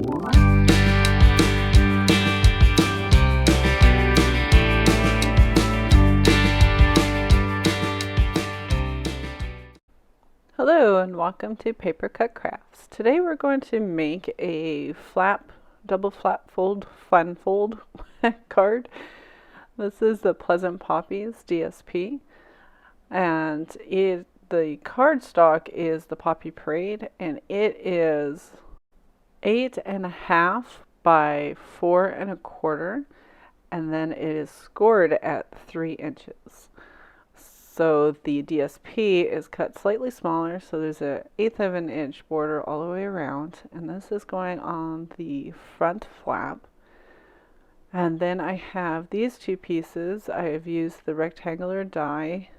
Hello and welcome to Paper Cut Crafts. Today we're going to make a double flap fold, fun fold card. This is the Pleasant Poppies DSP, and the cardstock is the Poppy Parade, and it is 8.5 by 4.25, and then it is scored at 3 inches. So the DSP is cut slightly smaller, so there's an 1/8 of an inch border all the way around, and this is going on the front flap. And then I have these two pieces. I have used the rectangular die,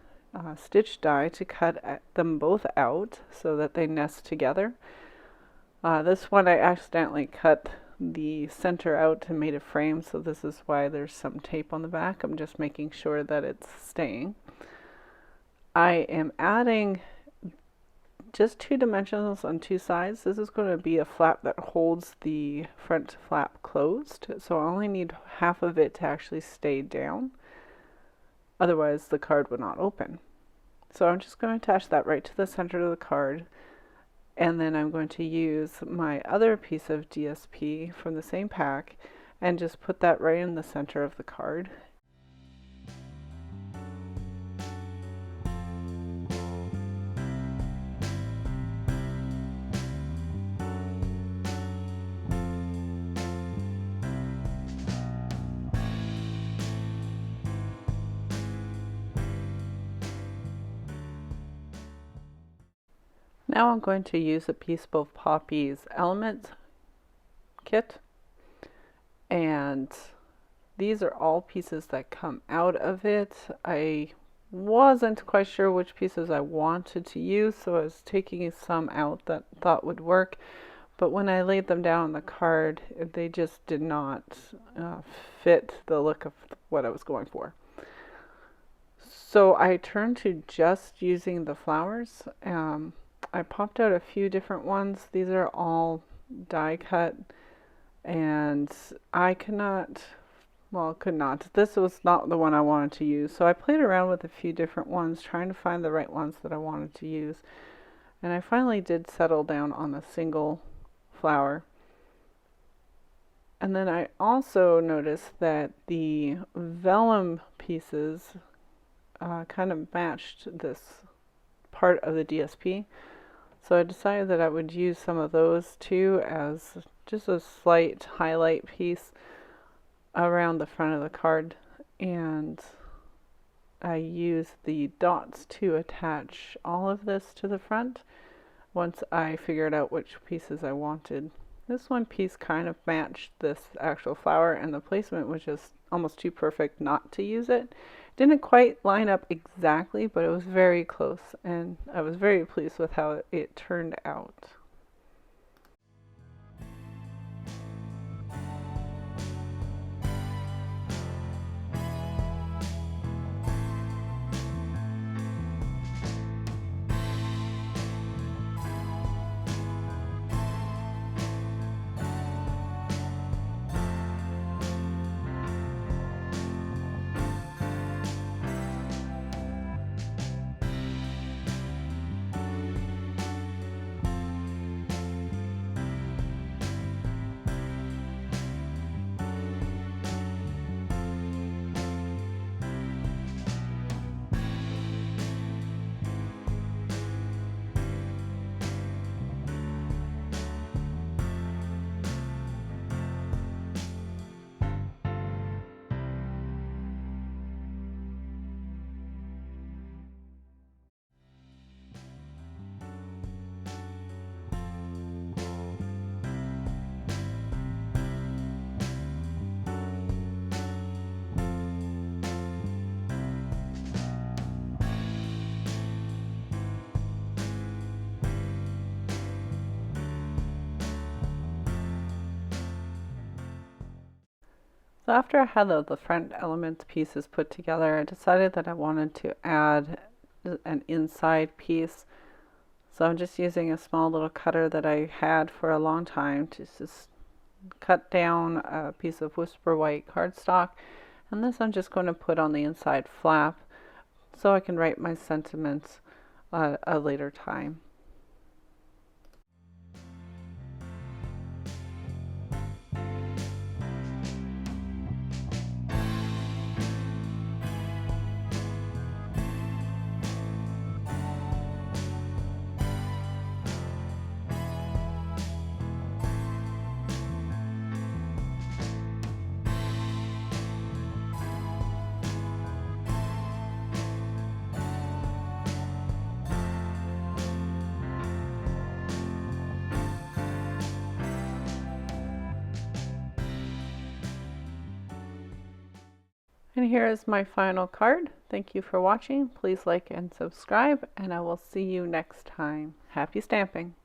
stitch die, to cut them both out so that they nest together. This one I accidentally cut the center out and made a frame, so this is why there's some tape on the back. I'm just making sure that it's staying. I am adding just 2 dimensionals on 2 sides. This is going to be a flap that holds the front flap closed, so I only need half of it to actually stay down. Otherwise the card would not open. So I'm just going to attach that right to the center of the card, and then I'm going to use my other piece of DSP from the same pack and just put that right in the center of the card. Now I'm going to use a piece of Poppies element kit, and these are all pieces that come out of it. I wasn't quite sure which pieces I wanted to use, so I was taking some out that I thought would work, but when I laid them down on the card, they just did not fit the look of what I was going for. So I turned to just using the flowers. I popped out a few different ones. These are all die cut, and I could not, this was not the one I wanted to use. So I played around with a few different ones, trying to find the right ones that I wanted to use. And I finally did settle down on a single flower. And then I also noticed that the vellum pieces kind of matched this part of the DSP. So I decided that I would use some of those too as just a slight highlight piece around the front of the card, and I used the dots to attach all of this to the front once I figured out which pieces I wanted. This one piece kind of matched this actual flower, and the placement was just almost too perfect not to use it. Didn't quite line up exactly, but it was very close, and I was very pleased with how it turned out. So after I had the front elements pieces put together, I decided that I wanted to add an inside piece. So I'm just using a small little cutter that I had for a long time to just cut down a piece of Whisper White cardstock, and this I'm just going to put on the inside flap so I can write my sentiments at a later time. And here is my final card. Thank you for watching. Please like and subscribe, and I will see you next time. Happy stamping!